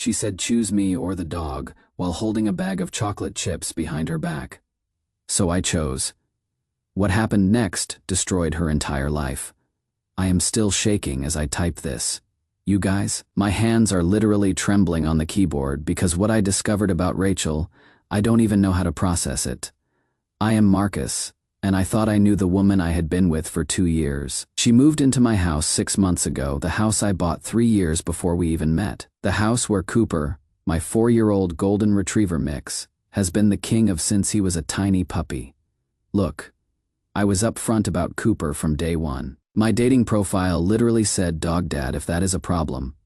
She said choose me or the dog while holding a bag of chocolate chips behind her back. So I chose. What happened next destroyed her entire life. I am still shaking as I type this. You guys, my hands are literally trembling on the keyboard because what I discovered about Rachel, I don't even know how to process it. I am Marcus, and I thought I knew the woman I had been with for 2 years. She moved into my house 6 months ago, the house I bought 3 years before we even met. The house where Cooper, my 4-year-old golden retriever mix, has been the king of since he was a tiny puppy. Look, I was upfront about Cooper from day one. My dating profile literally said dog dad if that is a problem.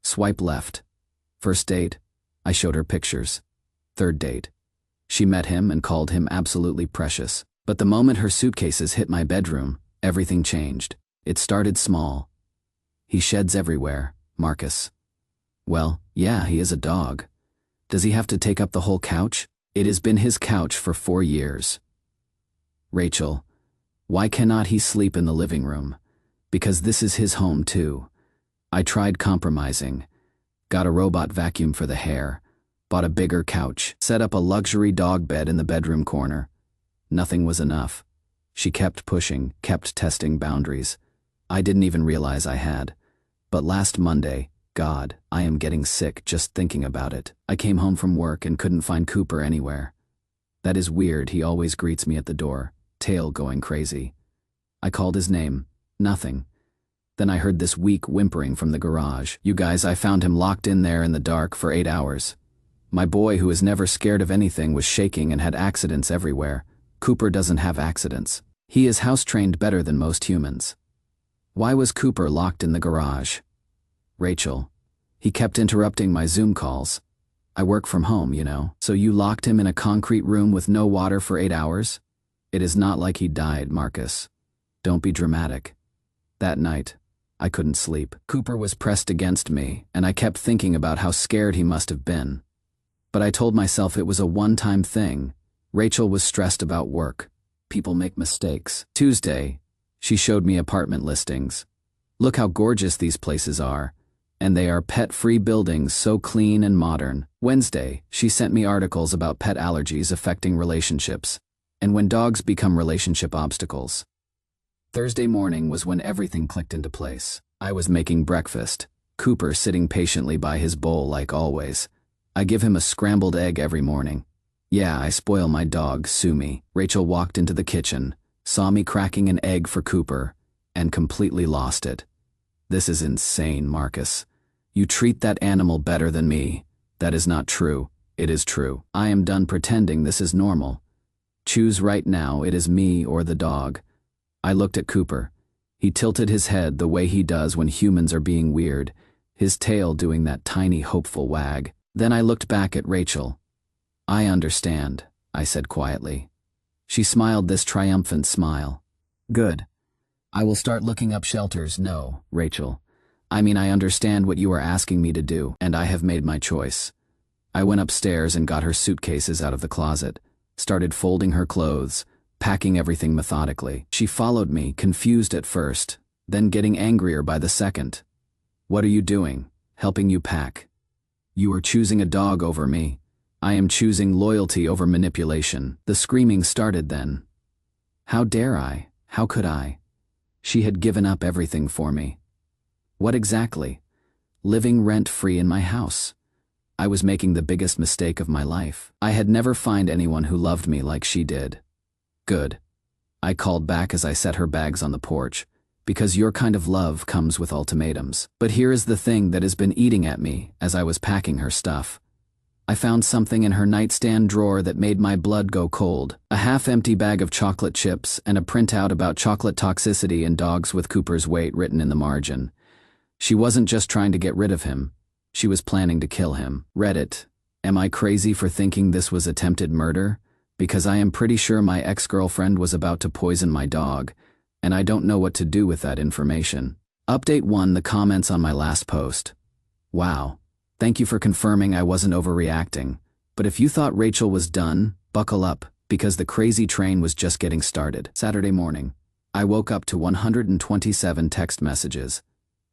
Swipe left. First date, I showed her pictures. Third date, she met him and called him absolutely precious. But the moment her suitcases hit my bedroom, everything changed. It started small. He sheds everywhere, Marcus. Well, yeah, he is a dog. Does he have to take up the whole couch? It has been his couch for 4 years. Rachel, why cannot he sleep in the living room? Because this is his home too. I tried compromising. Got a robot vacuum for the hair. Bought a bigger couch. Set up a luxury dog bed in the bedroom corner. Nothing was enough. She kept pushing, kept testing boundaries. I didn't even realize I had. But last Monday, God, I am getting sick just thinking about it. I came home from work and couldn't find Cooper anywhere. That is weird, he always greets me at the door, tail going crazy. I called his name. Nothing. Then I heard this weak whimpering from the garage. You guys, I found him locked in there in the dark for 8 hours. My boy, who is never scared of anything, was shaking and had accidents everywhere. Cooper doesn't have accidents. He is house-trained better than most humans. Why was Cooper locked in the garage? Rachel. He kept interrupting my Zoom calls. I work from home, you know. So you locked him in a concrete room with no water for 8 hours? It is not like he died, Marcus. Don't be dramatic. That night, I couldn't sleep. Cooper was pressed against me, and I kept thinking about how scared he must have been. But I told myself it was a one-time thing. Rachel was stressed about work. People make mistakes. Tuesday, she showed me apartment listings. Look how gorgeous these places are. And they are pet-free buildings, so clean and modern. Wednesday, she sent me articles about pet allergies affecting relationships, and when dogs become relationship obstacles. Thursday morning was when everything clicked into place. I was making breakfast. Cooper sitting patiently by his bowl like always. I give him a scrambled egg every morning. Yeah, I spoil my dog, sue me. Rachel walked into the kitchen, saw me cracking an egg for Cooper, and completely lost it. This is insane, Marcus. You treat that animal better than me. That is not true. It is true. I am done pretending this is normal. Choose right now, it is me or the dog. I looked at Cooper. He tilted his head the way he does when humans are being weird, his tail doing that tiny hopeful wag. Then I looked back at Rachel. I understand, I said quietly. She smiled this triumphant smile. Good. I will start looking up shelters. No, Rachel. I mean, I understand what you are asking me to do, and I have made my choice. I went upstairs and got her suitcases out of the closet, started folding her clothes, packing everything methodically. She followed me, confused at first, then getting angrier by the second. What are you doing? Helping you pack. You are choosing a dog over me. I am choosing loyalty over manipulation. The screaming started then. How dare I? How could I? She had given up everything for me. What exactly? Living rent-free in my house. I was making the biggest mistake of my life. I had never found anyone who loved me like she did. Good. I called back as I set her bags on the porch, because your kind of love comes with ultimatums. But here is the thing that has been eating at me as I was packing her stuff. I found something in her nightstand drawer that made my blood go cold. A half-empty bag of chocolate chips and a printout about chocolate toxicity in dogs with Cooper's weight written in the margin. She wasn't just trying to get rid of him. She was planning to kill him. Reddit. Am I crazy for thinking this was attempted murder? Because I am pretty sure my ex-girlfriend was about to poison my dog, and I don't know what to do with that information. Update 1. The comments on my last post. Wow. Thank you for confirming I wasn't overreacting. But if you thought Rachel was done, buckle up, because the crazy train was just getting started. Saturday morning. I woke up to 127 text messages.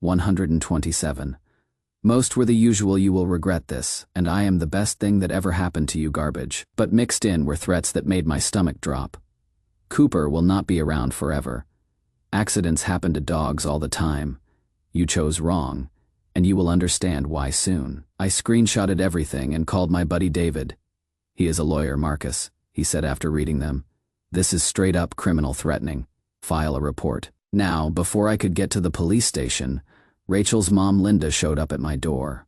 127. Most were the usual "you will regret this, and I am the best thing that ever happened to you" garbage, but mixed in were threats that made my stomach drop. Cooper will not be around forever. Accidents happen to dogs all the time. You chose wrong, and you will understand why soon. I screenshotted everything and called my buddy David. He is a lawyer, Marcus, he said after reading them. This is straight up criminal threatening. File a report. Now, before I could get to the police station, Rachel's mom Linda showed up at my door.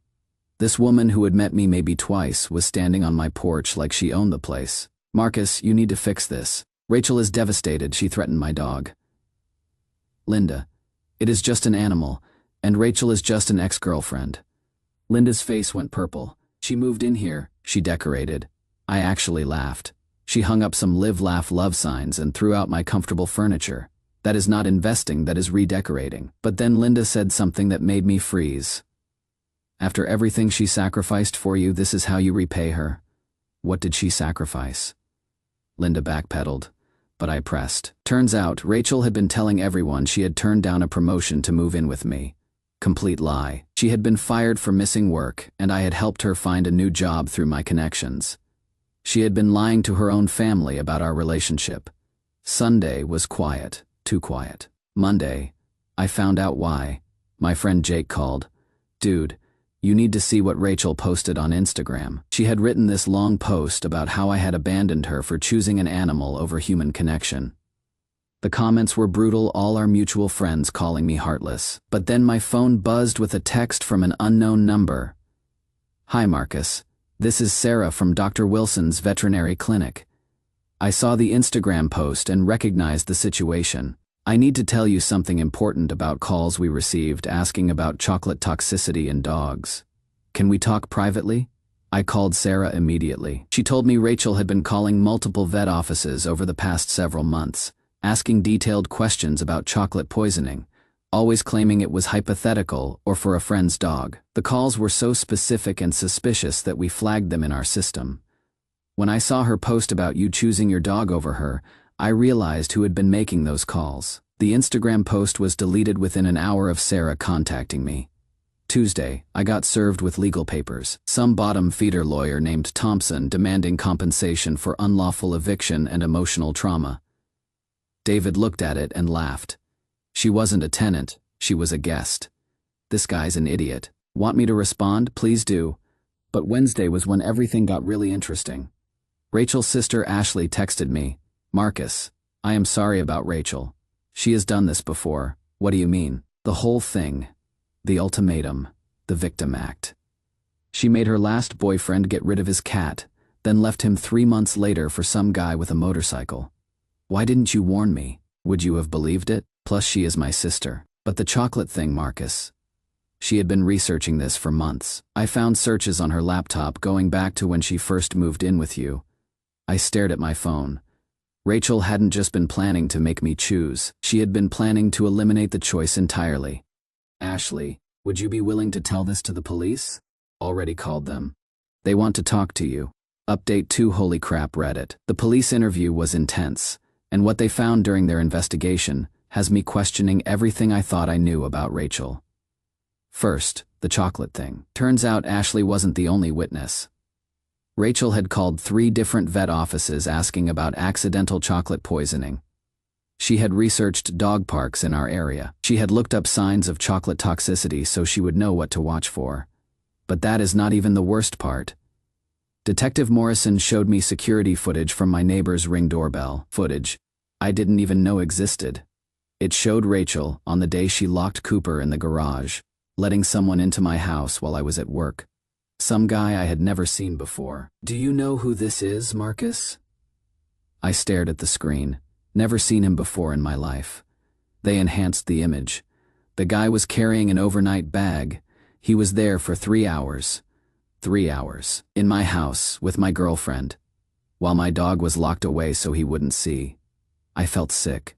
This woman who had met me maybe twice was standing on my porch like she owned the place. "Marcus, you need to fix this. Rachel is devastated," she threatened my dog. "Linda, it is just an animal, and Rachel is just an ex-girlfriend." Linda's face went purple. "She moved in here," she decorated. I actually laughed. She hung up some live, laugh, love signs and threw out my comfortable furniture. That is not investing, that is redecorating. But then Linda said something that made me freeze. "After everything she sacrificed for you, this is how you repay her?" What did she sacrifice? Linda backpedaled, but I pressed. Turns out, Rachel had been telling everyone she had turned down a promotion to move in with me. Complete lie. She had been fired for missing work, and I had helped her find a new job through my connections. She had been lying to her own family about our relationship. Sunday was quiet, too quiet. Monday, I found out why. My friend Jake called. "Dude, you need to see what Rachel posted on Instagram." She had written this long post about how I had abandoned her for choosing an animal over human connection. The comments were brutal, all our mutual friends calling me heartless. But then my phone buzzed with a text from an unknown number. "Hi Marcus, this is Sarah from Dr. Wilson's veterinary clinic. I saw the Instagram post and recognized the situation. I need to tell you something important about calls we received asking about chocolate toxicity in dogs. Can we talk privately?" I called Sarah immediately. She told me Rachel had been calling multiple vet offices over the past several months, asking detailed questions about chocolate poisoning, always claiming it was hypothetical or for a friend's dog. The calls were so specific and suspicious that we flagged them in our system. When I saw her post about you choosing your dog over her, I realized who had been making those calls. The Instagram post was deleted within an hour of Sarah contacting me. Tuesday, I got served with legal papers. Some bottom feeder lawyer named Thompson demanding compensation for unlawful eviction and emotional trauma. David looked at it and laughed. "She wasn't a tenant, she was a guest. This guy's an idiot. Want me to respond? Please do." But Wednesday was when everything got really interesting. Rachel's sister Ashley texted me, "Marcus, I am sorry about Rachel. She has done this before." "What do you mean?" "The whole thing. The ultimatum. The victim act. She made her last boyfriend get rid of his cat, then left him 3 months later for some guy with a motorcycle. Why didn't you warn me? Would you have believed it? Plus she is my sister." "But the chocolate thing, Marcus." She had been researching this for months. I found searches on her laptop going back to when she first moved in with you. I stared at my phone. Rachel hadn't just been planning to make me choose, she had been planning to eliminate the choice entirely. "Ashley, would you be willing to tell this to the police?" "Already called them. They want to talk to you." Update 2. Holy crap, Reddit. The police interview was intense, and what they found during their investigation has me questioning everything I thought I knew about Rachel. First, the chocolate thing. Turns out Ashley wasn't the only witness. Rachel had called 3 different vet offices asking about accidental chocolate poisoning. She had researched dog parks in our area. She had looked up signs of chocolate toxicity so she would know what to watch for. But that is not even the worst part. Detective Morrison showed me security footage from my neighbor's Ring doorbell. Footage I didn't even know existed. It showed Rachel, on the day she locked Cooper in the garage, letting someone into my house while I was at work. Some guy I had never seen before. "Do you know who this is, Marcus?" I stared at the screen. Never seen him before in my life. They enhanced the image. The guy was carrying an overnight bag. He was there for 3 hours. 3 hours. In my house, with my girlfriend. While my dog was locked away so he wouldn't see. I felt sick.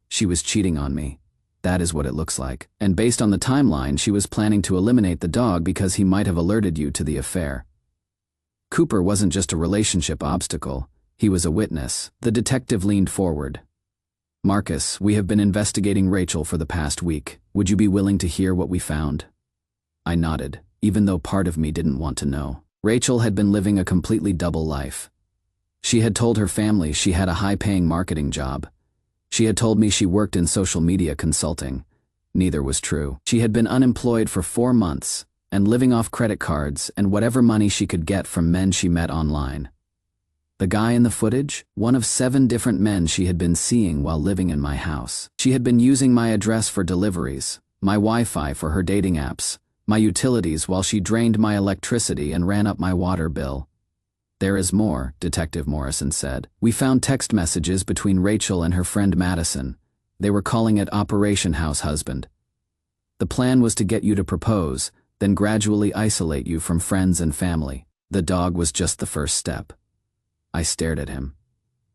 She was cheating on me. That is what it looks like. And based on the timeline, she was planning to eliminate the dog because he might have alerted you to the affair. Cooper wasn't just a relationship obstacle. He was a witness. The detective leaned forward. "Marcus, we have been investigating Rachel for the past week. Would you be willing to hear what we found?" I nodded. even though part of me didn't want to know. Rachel had been living a completely double life. She had told her family she had a high-paying marketing job. She had told me she worked in social media consulting. Neither was true. She had been unemployed for 4 months and living off credit cards and whatever money she could get from men she met online. The guy in the footage, one of 7 different men she had been seeing while living in my house. She had been using my address for deliveries, my Wi-Fi for her dating apps, my utilities while she drained my electricity and ran up my water bill. There is more, Detective Morrison said. We found text messages between Rachel and her friend Madison. They were calling it Operation House Husband. The plan was to get you to propose, then gradually isolate you from friends and family. The dog was just the first step. I stared at him.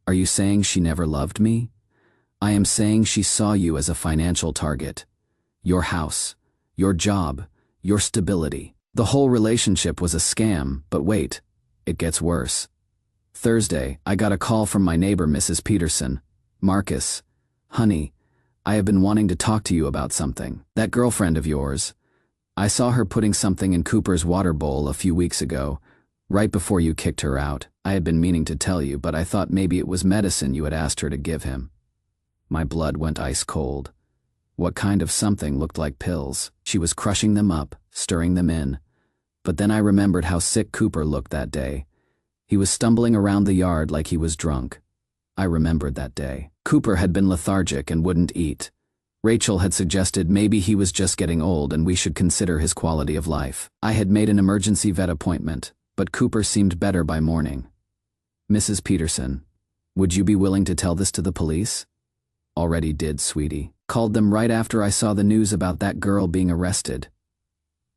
Are you saying she never loved me? I am saying she saw you as a financial target. Your house, your job, your stability. The whole relationship was a scam, but wait, it gets worse. Thursday, I got a call from my neighbor, Mrs. Peterson. Marcus, honey, I have been wanting to talk to you about something. That girlfriend of yours. I saw her putting something in Cooper's water bowl a few weeks ago, right before you kicked her out. I had been meaning to tell you, but I thought maybe it was medicine you had asked her to give him. My blood went ice cold. What kind of something looked like pills? She was crushing them up, stirring them in. But then I remembered how sick Cooper looked that day. He was stumbling around the yard like he was drunk. I remembered that day. Cooper had been lethargic and wouldn't eat. Rachel had suggested maybe he was just getting old and we should consider his quality of life. I had made an emergency vet appointment, but Cooper seemed better by morning. Mrs. Peterson, would you be willing to tell this to the police? Already did, sweetie. Called them right after I saw the news about that girl being arrested.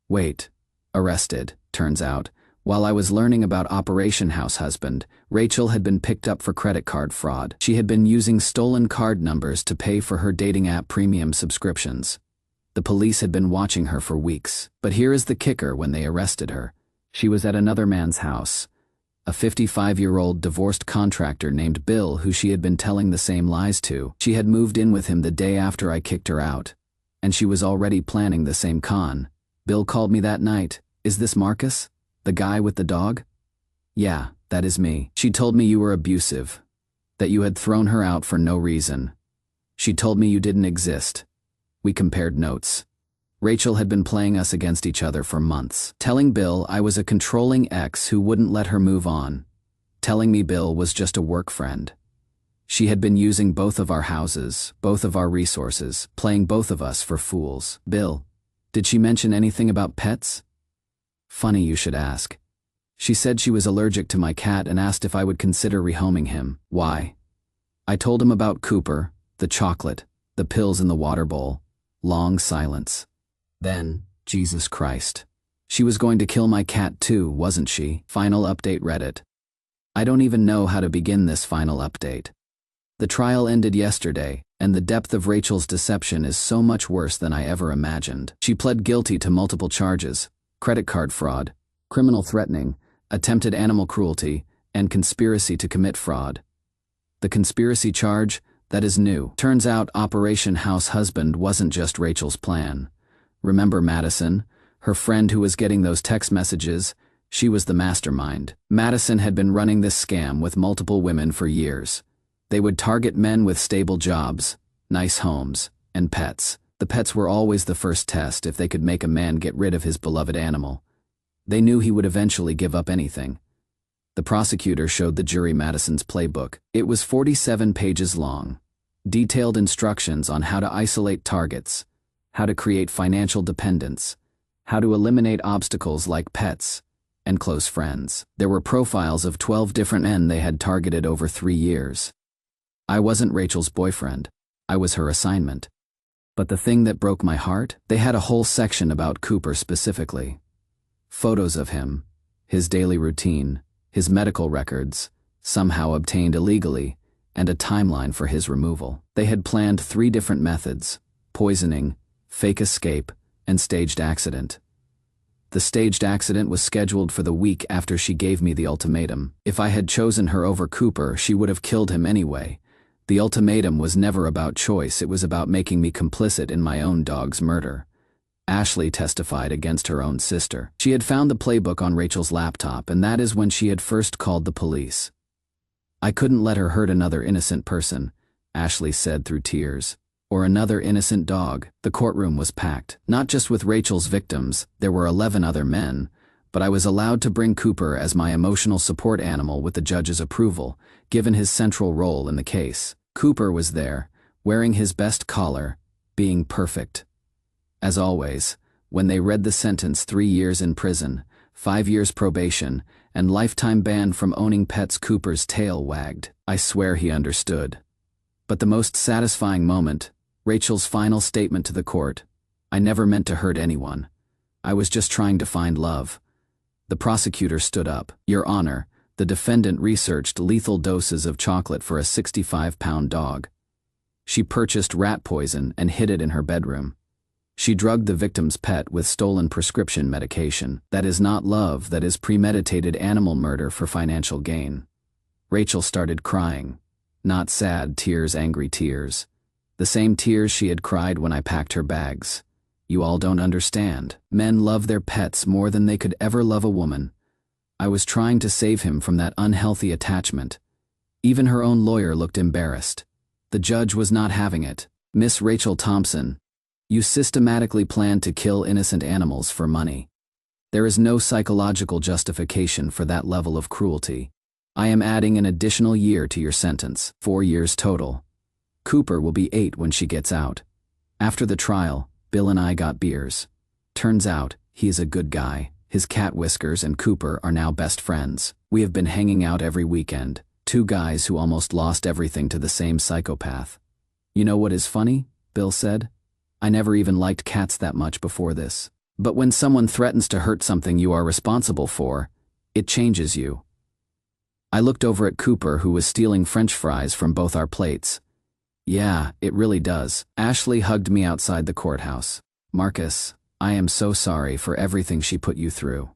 Wait, arrested, turns out. While I was learning about Operation House Husband, Rachel had been picked up for credit card fraud. She had been using stolen card numbers to pay for her dating app premium subscriptions. The police had been watching her for weeks. But here is the kicker when they arrested her. She was at another man's house. A 55-year-old divorced contractor named Bill who she had been telling the same lies to. She had moved in with him the day after I kicked her out. And she was already planning the same con. Bill called me that night. Is this Marcus? The guy with the dog? Yeah, that is me. She told me you were abusive. That you had thrown her out for no reason. She told me you didn't exist. We compared notes. Rachel had been playing us against each other for months, telling Bill I was a controlling ex who wouldn't let her move on, telling me Bill was just a work friend. She had been using both of our houses, both of our resources, playing both of us for fools. Bill, did she mention anything about pets? Funny you should ask. She said she was allergic to my cat and asked if I would consider rehoming him. Why? I told him about Cooper, the chocolate, the pills in the water bowl. Long silence. Then, Jesus Christ. She was going to kill my cat too, wasn't she? Final update Reddit. I don't even know how to begin this final update. The trial ended yesterday, and the depth of Rachel's deception is so much worse than I ever imagined. She pled guilty to multiple charges: credit card fraud, criminal threatening, attempted animal cruelty, and conspiracy to commit fraud. The conspiracy charge, that is new. Turns out Operation House Husband wasn't just Rachel's plan. Remember Madison, her friend who was getting those text messages? She was the mastermind. Madison had been running this scam with multiple women for years. They would target men with stable jobs, nice homes, and pets. The pets were always the first test if they could make a man get rid of his beloved animal. They knew he would eventually give up anything. The prosecutor showed the jury Madison's playbook. It was 47 pages long. Detailed instructions on how to isolate targets, how to create financial dependence, how to eliminate obstacles like pets and close friends. There were profiles of 12 different men they had targeted over 3 years. I wasn't Rachel's boyfriend. I was her assignment. But the thing that broke my heart, they had a whole section about Cooper specifically. Photos of him, his daily routine, his medical records, somehow obtained illegally, and a timeline for his removal. They had planned 3 different methods: poisoning, fake escape, and staged accident. The staged accident was scheduled for the week after she gave me the ultimatum. If I had chosen her over Cooper, she would have killed him anyway. The ultimatum was never about choice, it was about making me complicit in my own dog's murder. Ashley testified against her own sister. She had found the playbook on Rachel's laptop, and that is when she had first called the police. I couldn't let her hurt another innocent person, Ashley said through tears. Or another innocent dog. The courtroom was packed. Not just with Rachel's victims, there were 11 other men, but I was allowed to bring Cooper as my emotional support animal with the judge's approval, given his central role in the case. Cooper was there, wearing his best collar, being perfect. As always, when they read the sentence, 3 years in prison, 5 years probation, and lifetime ban from owning pets, Cooper's tail wagged. I swear he understood. But the most satisfying moment, Rachel's final statement to the court, "I never meant to hurt anyone. I was just trying to find love." The prosecutor stood up. "Your Honor, the defendant researched lethal doses of chocolate for a 65-pound dog. She purchased rat poison and hid it in her bedroom. She drugged the victim's pet with stolen prescription medication. That is not love, that is premeditated animal murder for financial gain." Rachel started crying. Not sad tears, angry tears. The same tears she had cried when I packed her bags. "You all don't understand. Men love their pets more than they could ever love a woman. I was trying to save him from that unhealthy attachment." Even her own lawyer looked embarrassed. The judge was not having it. "Miss Rachel Thompson, you systematically planned to kill innocent animals for money. There is no psychological justification for that level of cruelty. I am adding an additional year to your sentence, 4 years total. Cooper will be 8 when she gets out. After the trial, Bill and I got beers. Turns out, he is a good guy. His cat Whiskers and Cooper are now best friends. We have been hanging out every weekend, 2 guys who almost lost everything to the same psychopath." "You know what is funny?" Bill said. "I never even liked cats that much before this. But when someone threatens to hurt something you are responsible for, it changes you." I looked over at Cooper, who was stealing French fries from both our plates. "Yeah, it really does." Ashley hugged me outside the courthouse. "Marcus, I am so sorry for everything she put you through.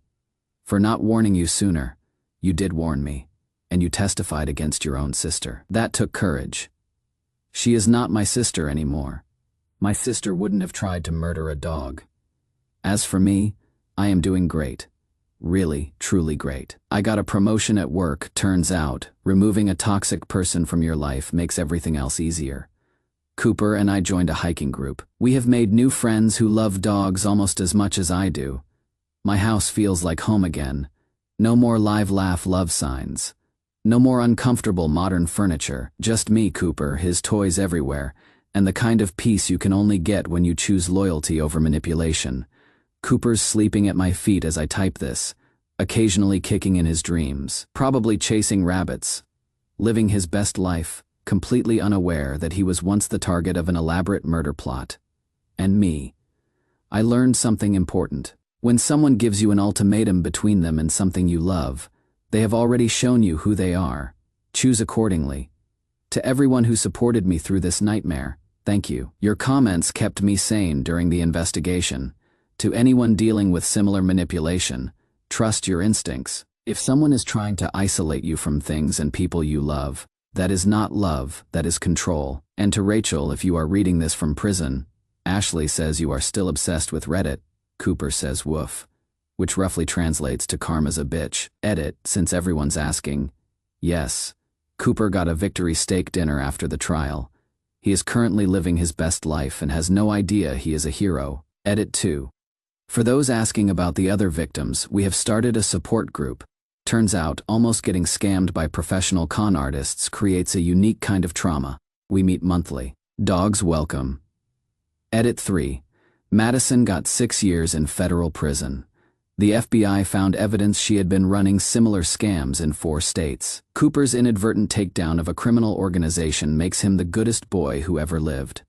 For not warning you sooner. You did warn me, and you testified against your own sister. That took courage. She is not my sister anymore. My sister wouldn't have tried to murder a dog. As for me, I am doing great. Really, truly great. I got a promotion at work. Turns out, removing a toxic person from your life makes everything else easier. Cooper and I joined a hiking group. We have made new friends who love dogs almost as much as I do. My house feels like home again. No more live laugh love signs. No more uncomfortable modern furniture. Just me, Cooper, his toys everywhere, and the kind of peace you can only get when you choose loyalty over manipulation. Cooper's sleeping at my feet as I type this, occasionally kicking in his dreams, probably chasing rabbits, living his best life, completely unaware that he was once the target of an elaborate murder plot. And me. I learned something important. When someone gives you an ultimatum between them and something you love, they have already shown you who they are. Choose accordingly. To everyone who supported me through this nightmare, thank you. Your comments kept me sane during the investigation. To anyone dealing with similar manipulation, trust your instincts. If someone is trying to isolate you from things and people you love, that is not love, that is control. And to Rachel, if you are reading this from prison, Ashley says you are still obsessed with Reddit. Cooper says woof, which roughly translates to karma's a bitch. Edit, since everyone's asking. Yes, Cooper got a victory steak dinner after the trial. He is currently living his best life and has no idea he is a hero. Edit 2. For those asking about the other victims, we have started a support group. Turns out, almost getting scammed by professional con artists creates a unique kind of trauma. We meet monthly. Dogs welcome. Edit 3. Madison got 6 years in federal prison. The FBI found evidence she had been running similar scams in 4 states. Cooper's inadvertent takedown of a criminal organization makes him the goodest boy who ever lived.